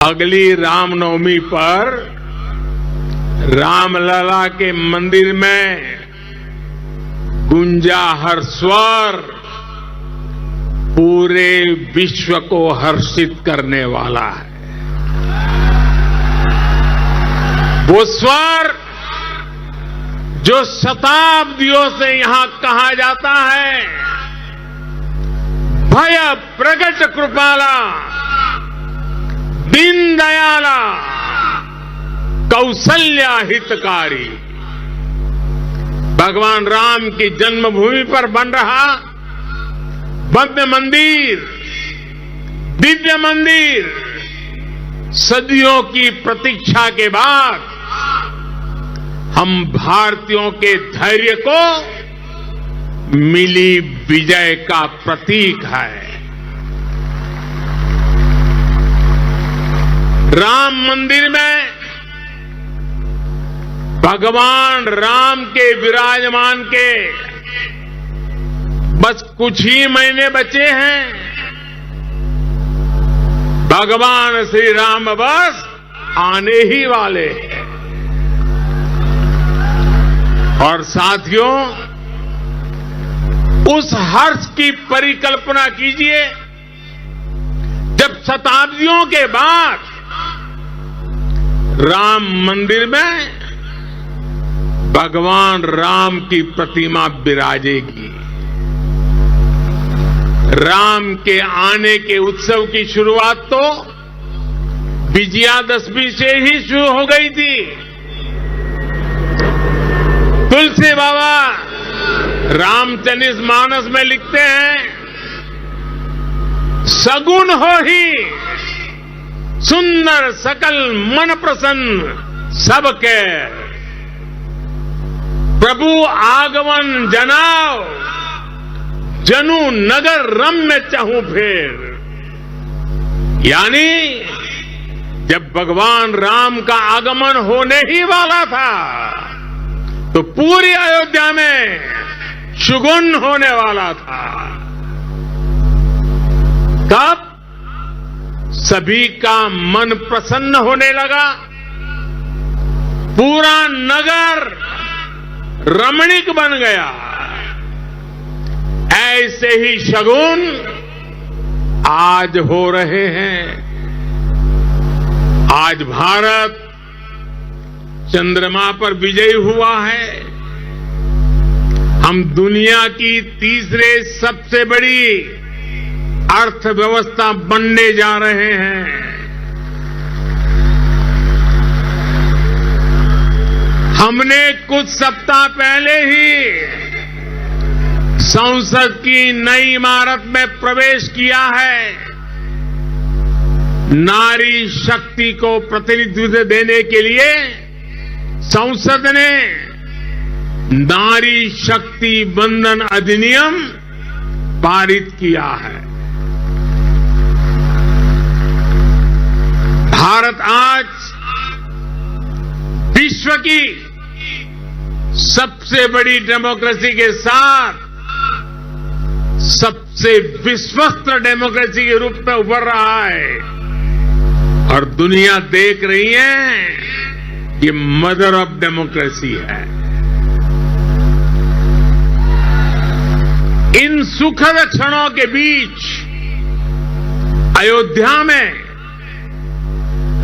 अगली रामनवमी पर रामलला के मंदिर में गुंजा हर स्वर पूरे विश्व को हर्षित करने वाला है। वो स्वर जो शताब्दियों से यहां कहा जाता है, भय प्रगट कृपाला दीन दयाला कौशल्या हितकारी, भगवान राम की जन्मभूमि पर बन रहा भव्य मंदिर, दिव्य मंदिर, सदियों की प्रतीक्षा के बाद हम भारतीयों के धैर्य को मिली विजय का प्रतीक है। राम मंदिर में भगवान राम के विराजमान के बस कुछ ही महीने बचे हैं। भगवान श्री राम बस आने ही वाले हैं। और साथियों, उस हर्ष की परिकल्पना कीजिए जब शताब्दियों के बाद राम मंदिर में भगवान राम की प्रतिमा विराजेगी। राम के आने के उत्सव की शुरुआत तो विजयादशमी से ही शुरू हो गई थी। तुलसी बाबा रामचरित मानस में लिखते हैं, सगुन हो ही सुंदर सकल मन प्रसन्न सबके, प्रभु आगमन जनाओ जनु नगर रम्य चहु फेर। यानी जब भगवान राम का आगमन होने ही वाला था तो पूरी अयोध्या में शुगुन होने वाला था। तब सभी का मन प्रसन्न होने लगा, पूरा नगर रमणीक बन गया। ऐसे ही शगुन आज हो रहे हैं। आज भारत चंद्रमा पर विजयी हुआ है। हम दुनिया की तीसरे सबसे बड़ी अर्थव्यवस्था बनने जा रहे हैं। हमने कुछ सप्ताह पहले ही संसद की नई इमारत में प्रवेश किया है। नारी शक्ति को प्रतिनिधित्व देने के लिए संसद ने नारी शक्ति वंदन अधिनियम पारित किया है। भारत आज विश्व की सबसे बड़ी डेमोक्रेसी के साथ सबसे विश्वस्त डेमोक्रेसी के रूप में उभर रहा है। और दुनिया देख रही है ये मदर ऑफ डेमोक्रेसी है। इन सुखद क्षणों के बीच अयोध्या में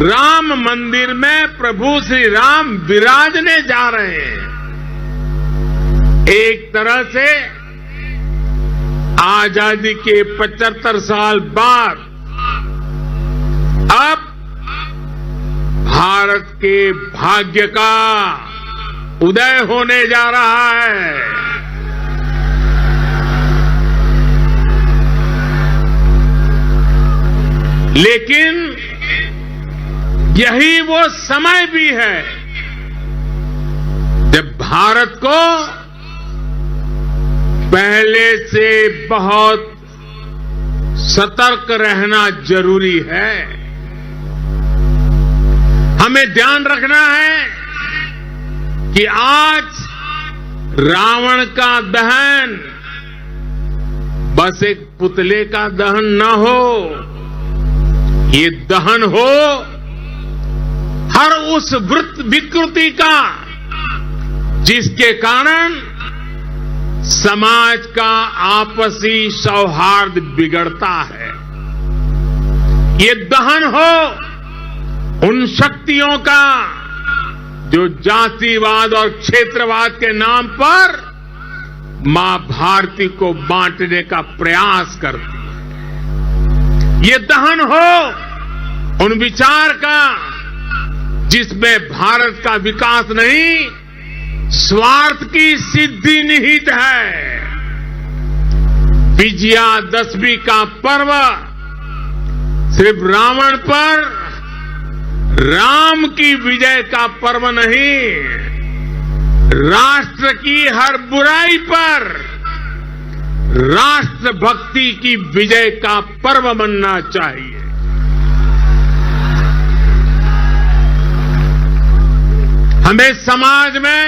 राम मंदिर में प्रभु श्री राम विराजने जा रहे हैं। एक तरह से आजादी के 75 साल बाद अब भारत के भाग्य का उदय होने जा रहा है। लेकिन यही वो समय भी है जब भारत को पहले से बहुत सतर्क रहना जरूरी है। हमें ध्यान रखना है कि आज रावण का दहन बस एक पुतले का दहन न हो, ये दहन हो हर उस विकृति का जिसके कारण समाज का आपसी सौहार्द बिगड़ता है। ये दहन हो उन शक्तियों का जो जातिवाद और क्षेत्रवाद के नाम पर मां भारती को बांटने का प्रयास करती है। ये दहन हो उन विचार का जिसमें भारत का विकास नहीं, स्वार्थ की सिद्धि निहित है। विजयादशमी का पर्व सिर्फ रावण पर राम की विजय का पर्व नहीं, राष्ट्र की हर बुराई पर राष्ट्रभक्ति की विजय का पर्व बनना चाहिए। हमें समाज में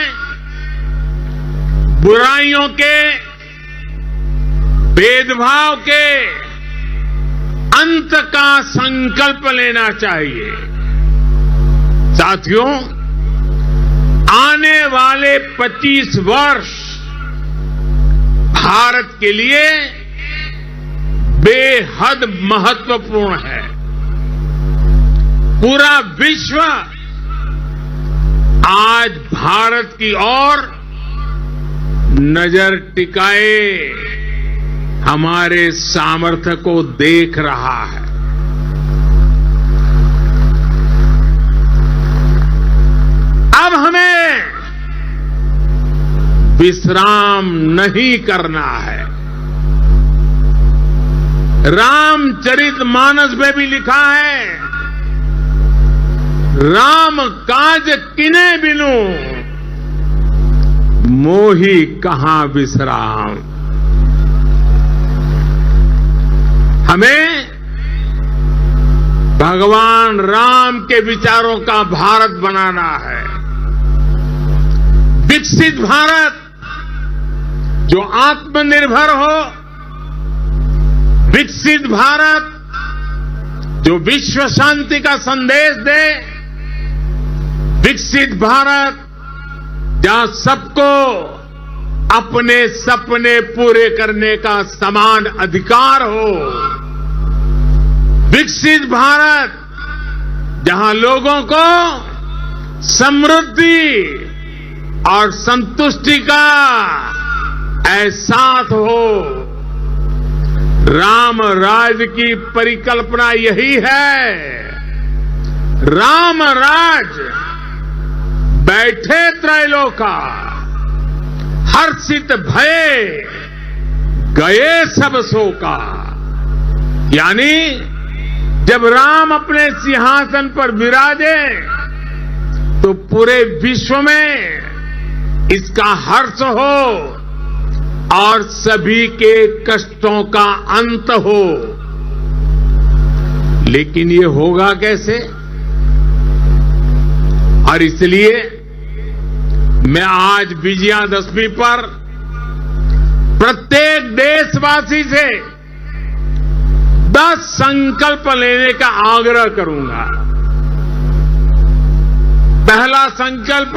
बुराइयों के, भेदभाव के अंत का संकल्प लेना चाहिए। साथियों, आने वाले 25 वर्ष भारत के लिए बेहद महत्वपूर्ण है। पूरा विश्व आज भारत की ओर नजर टिकाए हमारे सामर्थ्य को देख रहा है। अब हमें विश्राम नहीं करना है। रामचरितमानस में भी लिखा है, राम काज किने बिनु मोहि कहां विश्राम। हमें भगवान राम के विचारों का भारत बनाना है। विकसित भारत जो आत्मनिर्भर हो, विकसित भारत जो विश्व शांति का संदेश दे, विकसित भारत जहां सबको अपने सपने पूरे करने का समान अधिकार हो, विकसित भारत जहां लोगों को समृद्धि और संतुष्टि का एहसास हो। राम राज्य की परिकल्पना यही है। राम राज्य बैठे त्रैलोका, हर्षित भये गए सब शोका। यानी जब राम अपने सिंहासन पर विराजे तो पूरे विश्व में इसका हर्ष हो और सभी के कष्टों का अंत हो। लेकिन ये होगा कैसे? और इसलिए मैं आज विजयादशमी पर प्रत्येक देशवासी से 10 संकल्प लेने का आग्रह करूंगा। पहला संकल्प,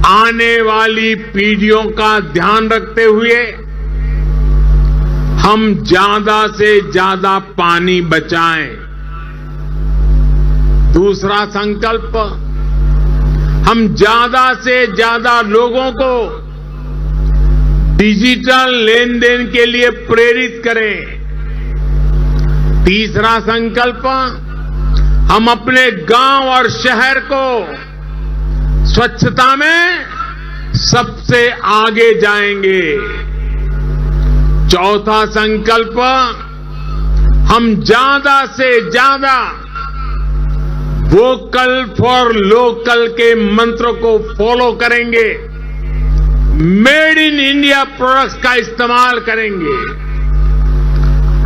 आने वाली पीढ़ियों का ध्यान रखते हुए हम ज्यादा से ज्यादा पानी बचाएं। दूसरा संकल्प, हम ज्यादा से ज्यादा लोगों को डिजिटल लेन देन के लिए प्रेरित करें। तीसरा संकल्प, हम अपने गांव और शहर को स्वच्छता में सबसे आगे जाएंगे। चौथा संकल्प, हम ज्यादा से ज्यादा वोकल फॉर लोकल के मंत्र को फॉलो करेंगे। मेड इन इंडिया प्रोडक्ट्स का इस्तेमाल करेंगे।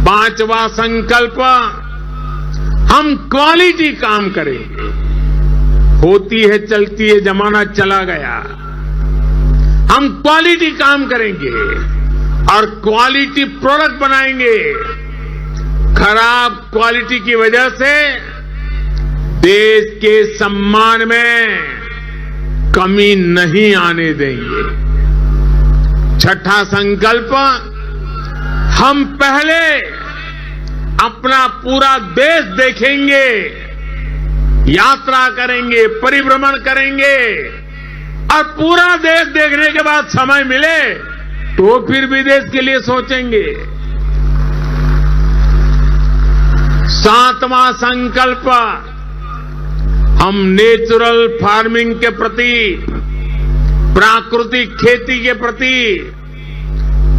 पांचवा संकल्प, हम क्वालिटी काम करेंगे। होती है चलती है, जमाना चला गया। हम क्वालिटी काम करेंगे और क्वालिटी प्रोडक्ट बनाएंगे। खराब क्वालिटी की वजह से देश के सम्मान में कमी नहीं आने देंगे। छठा संकल्प, हम पहले अपना पूरा देश देखेंगे, यात्रा करेंगे, परिभ्रमण करेंगे और पूरा देश देखने के बाद समय मिले तो फिर विदेश के लिए सोचेंगे। सातवां संकल्प, हम नेचुरल फार्मिंग के प्रति, प्राकृतिक खेती के प्रति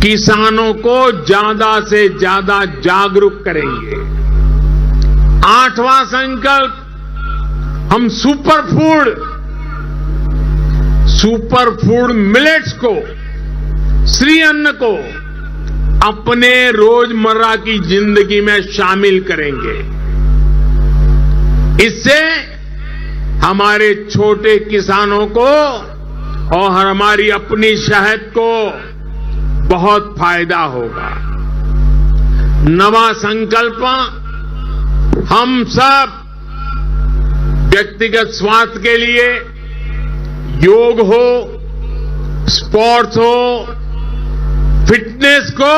किसानों को ज्यादा से ज्यादा जागरूक करेंगे। आठवां संकल्प, हम सुपर फूड मिलेट्स को, श्री अन्न को अपने रोजमर्रा की जिंदगी में शामिल करेंगे। इससे हमारे छोटे किसानों को और हमारी अपनी शहद को बहुत फायदा होगा। नवा संकल्प, हम सब व्यक्तिगत स्वास्थ्य के लिए योग हो, स्पोर्ट्स हो, फिटनेस को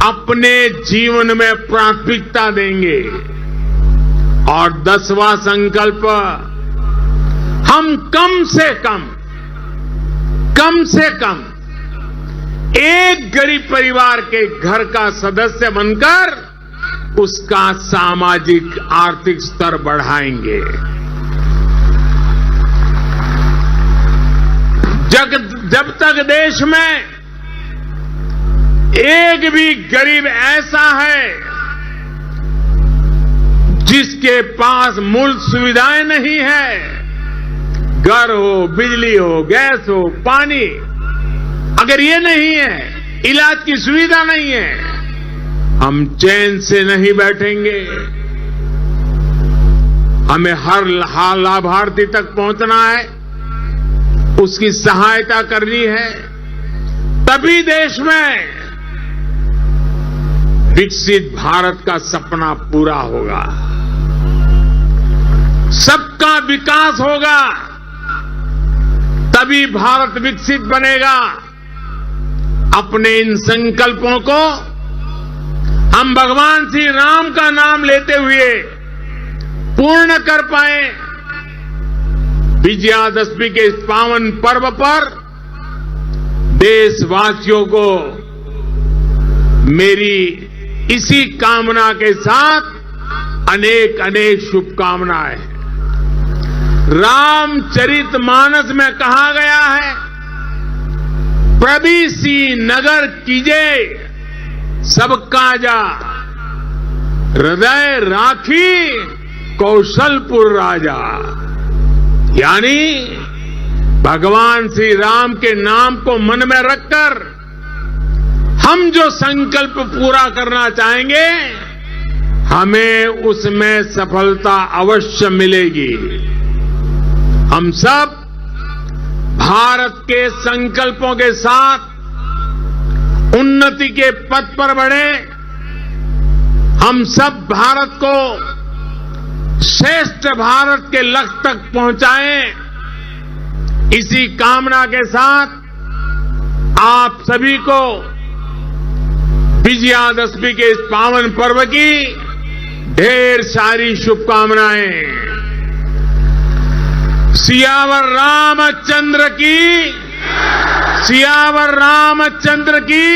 अपने जीवन में प्राथमिकता देंगे। और 10वां संकल्प, हम कम से कम एक गरीब परिवार के घर का सदस्य बनकर उसका सामाजिक आर्थिक स्तर बढ़ाएंगे। जब तक देश में एक भी गरीब ऐसा है जिसके पास मूल सुविधाएं नहीं है, घर हो, बिजली हो, गैस हो, पानी, अगर ये नहीं है, इलाज की सुविधा नहीं है, हम चैन से नहीं बैठेंगे। हमें हर लाभार्थी तक पहुंचना है, उसकी सहायता करनी है, तभी देश में विकसित भारत का सपना पूरा होगा, सबका विकास होगा, तभी भारत विकसित बनेगा। अपने इन संकल्पों को हम भगवान श्री राम का नाम लेते हुए पूर्ण कर पाए। विजयादशमी के इस पावन पर्व पर देशवासियों को मेरी इसी कामना के साथ अनेक अनेक शुभकामनाएं। रामचरितमानस में कहा गया है, प्रभीसी नगर कीजे सब काजा, हृदय राखी कौशलपुर राजा। यानी भगवान श्री राम के नाम को मन में रखकर हम जो संकल्प पूरा करना चाहेंगे, हमें उसमें सफलता अवश्य मिलेगी। हम सब भारत के संकल्पों के साथ उन्नति के पथ पर बढ़े। हम सब भारत को श्रेष्ठ भारत के लक्ष्य तक पहुंचाएं। इसी कामना के साथ आप सभी को विजयादशमी के इस पावन पर्व की ढेर सारी शुभकामनाएं। सियावर रामचंद्र की, सियावर रामचंद्र की।